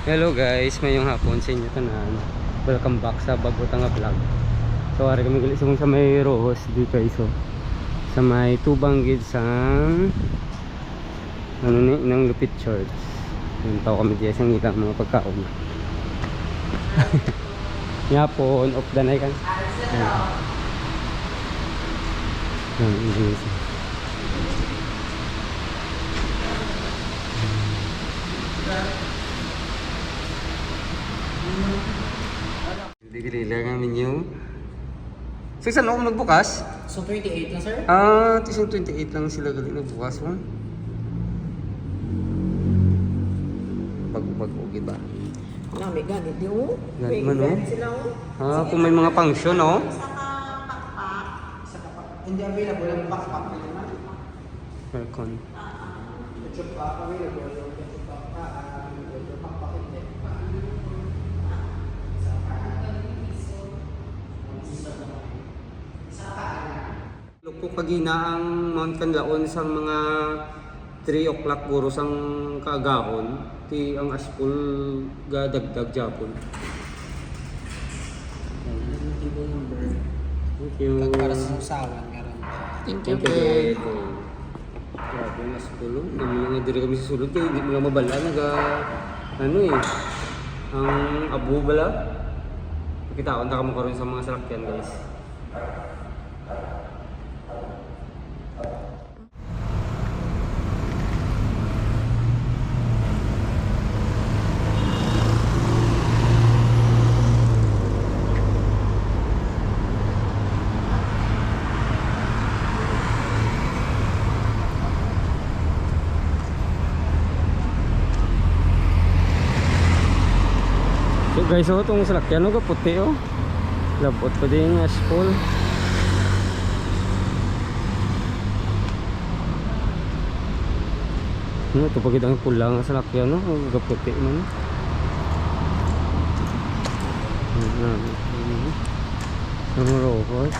Hello guys, mayong hapon sa inyo tanan. Welcome back sa Baguta nga vlog. So ari kami gali sa may Rohos di kay so. Sa may tubang gid sa ano ni nang Lupit Church. Yung tao kami diya sa ilang mga pagkaon. Yapon of the night kan. Digilila nga ninyo. So saan ako nagbukas? So 28 na sir? Tisang 28 lang sila gali nagbukas mo. Bago-bago ba? Wala, may ganit di mo. Ganit May man, oh. ganit sila oh. Kung may mga function, oh. Hindi available ang backpack nila man. Aircon. Medyo pa available yung backpack hindi. Lupo pagina ang Mount Canlaon sa mga 3 o'clock guro sang kaagahon ti ang aspul gadagdag Japon. Thank you. Para sa usawan meron. Thank you. Grabe ang aspul. Mga diri kami sa sulod kay hindi mo lang mabala naga ano eh. Ang abo bala. Kita ta kamo karon sa mga salakyan guys. So guys, oh, itong salakyan, oh, kaputi, oh. Labot pa din yung asphalt. No, ito pagid ang pula nga salakyan, oh, kaputi man. Ang Rohos.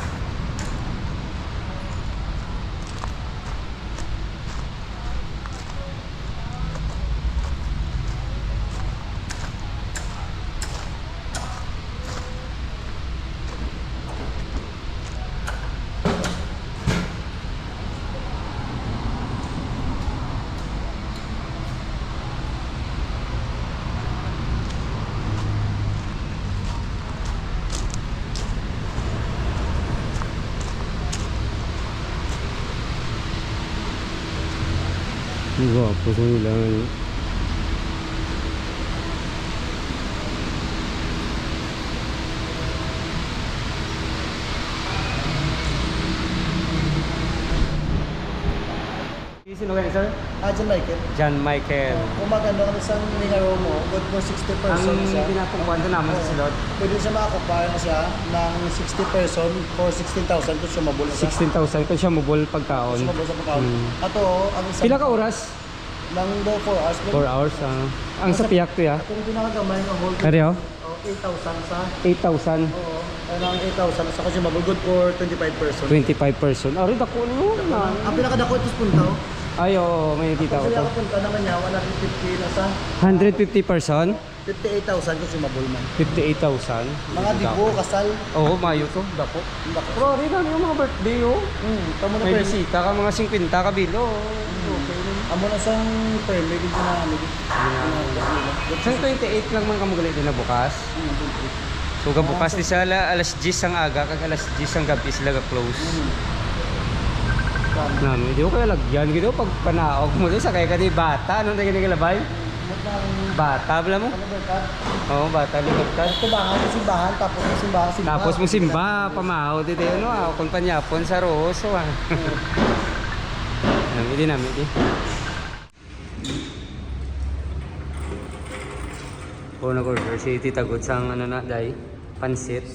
Guwapo sa nila ngayon. Sino kayo, sir? John Michael. John Michael. Kung maganda ka sa Ningaro mo, good for 60 person Ang siya. pinapungkuhan doon naman sa silot. Pwede siya makakumpara na siya ng 60 person for 16,000 kung sumabol na siya. 16,000 kung siya mobile pagkaon. Sumabol sa pagkaon. Ato, ang isang... Pila ka oras? Nang daw 4 hours. 4 hours. Ang sa piyak to ya. Kung pinakagamay ng whole Kaya 8,000 sa... 8,000. Oo. Ang 8,000 sa kasi mabugod for 25 person. 25 person. Ari dako no. Ang pinakadako is puntaw. Ay oo, may kita ko Kung to. sila punta naman niya, 150 na sa 150 person, 58,000 kasi mabul man. 58,000. Mga dibo, kasal. Oo, mayo to, dako. Pero ari na yung mga birthday oh. Tamo na May permit. bisita ka mga 50 ka bilo. Amo na sang permit din na namin. Sa 28 lang man kamo gali din na bukas. So bukas di sa alas 10 ang aga kag alas 10 ang gabi sila ga close. Nami, di ko kaya lagyan gitu pag panaog mo doon sa kaya ka di bata. Anong tayo kinilabay? Bata, bala mo? Oo, bata, ligabtad. Simbahan, simbahan, tapos mo simbahan, simbahan. Tapos mo simba, pamahaw, dito yun, kung panyapon sa Roso, Nami, di nami, di. O, nag-order si Tita Good sang ano na, day, pansit.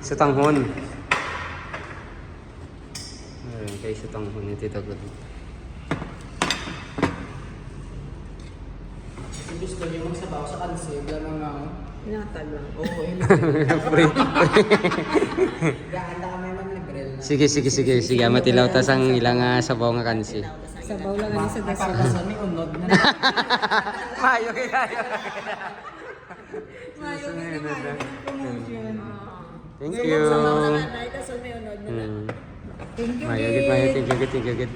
Sa tanghon. Ayun, kayo sa tanghon ni Tita Good. Gusto niyo magsabaw sa kansig lang mga Natag lang. Oo, Free. gahanda kami man libre na. Sige. Matilaw tas ang ilang sabaw nga kansi. Sabaw lang ani sa Para daso. sa mi unod na. Mayo kayo. Mayo kasi mayo. Promotion. Thank you. Thank you, Mayo, Gid. thank you.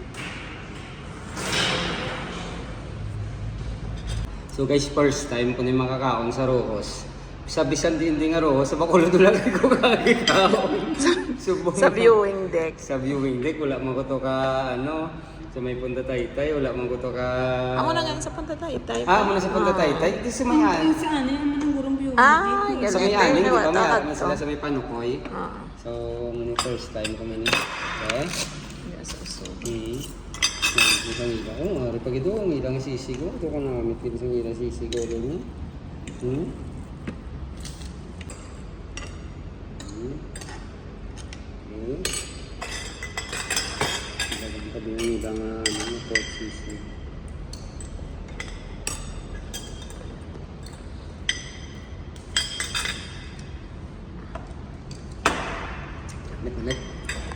So guys, first time ko na yung makakaon sa Rohos. Sa bisan din nga Rohos, sa Bacolod lang ko kakikaon. Subong Sa viewing deck. Sa viewing deck, wala man ko to ka, ano, sa may Punta Taytay, wala man ko to ka... Amo na nga sa Punta Taytay. Muna sa Punta Taytay? Di sa may Yung sa ano, yung mananggurong view. Ah, Sa ganun. may anin, di ba? May Takad anin to. sila sa may Panukoy. Ah, So, first time ko man eh. yes, so. Isang ila. Oo, nga, pag ito, ang ilang sisigo. Ito ko nakamit ko isang ilang sisigo rin. Tabi ng ilang pork sisig. Amit.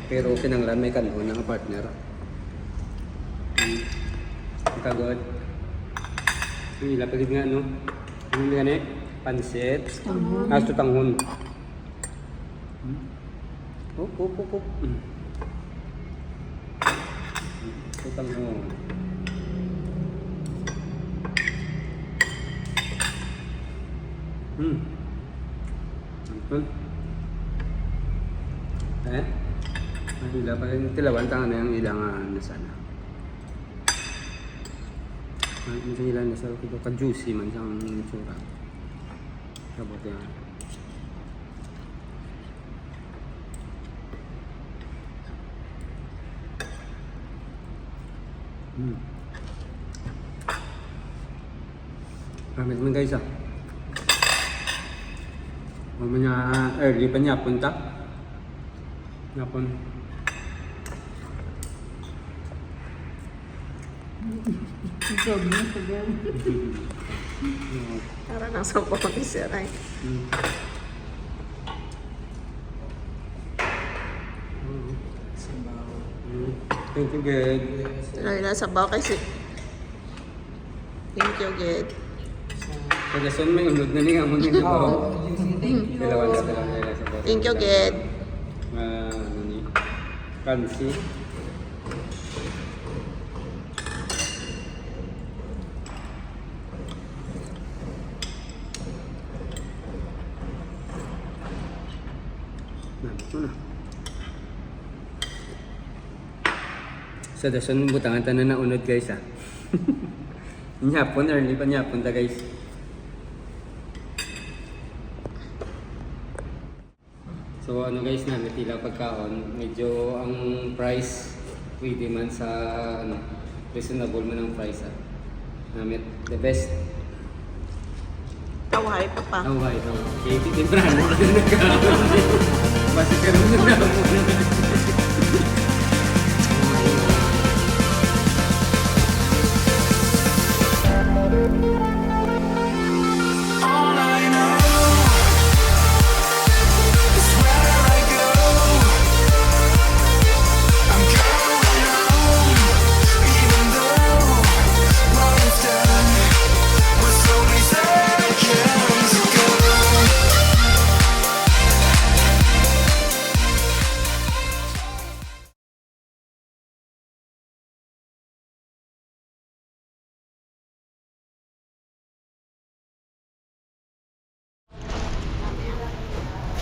Pero kinanglan may kanon ng partner. Kagod. Yung ila pagid nga no. Yung gani pansit. Ito tanghon. Op. Ito tanghon. Ito. Ang ila pa yung tilawan tangan na yung ilang na sana. Minsan ilan na sa kito ka-juicy man siyang tsura. Sabot yan. Ramit man guys ah. Mamanya early pa niya punta. Napon. Job na sa girl. Para nang sa pang isiray. Thank you, Ged. Tuloy na sa baw kasi. Thank you, Gid. Pagkason may unod na niya mo nito ba? Thank you. Dalawa sa boss. Thank you, Gid. Ano ni? Kansi. Nabot mo na. Sa dason butangan tanan na unod guys ah. Nyapon early pa nyapon ta guys. So ano guys na tila pagkaon, medyo ang price pwede man sa ano, reasonable man ang price ah. Namit the best. Tawhay pa pa. Oh, why ito? Okay, titimbrahan mo na nagkaon. Basta ka naman na muna. All I know is where I go. I'm going home, even though what I've done was only seconds ago.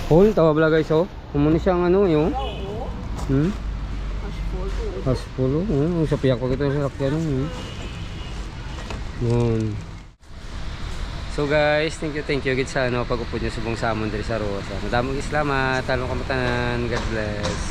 Hole, tawa pala guys oh. Kumuni siyang ano yung. Haspolo. Sa piyak ko kita sa sakyan. Yun. So guys, thank you gid sa ano pag-upod niyo subong samon diri sa Rosa. Madamong salamat, talong kamatanan. God bless.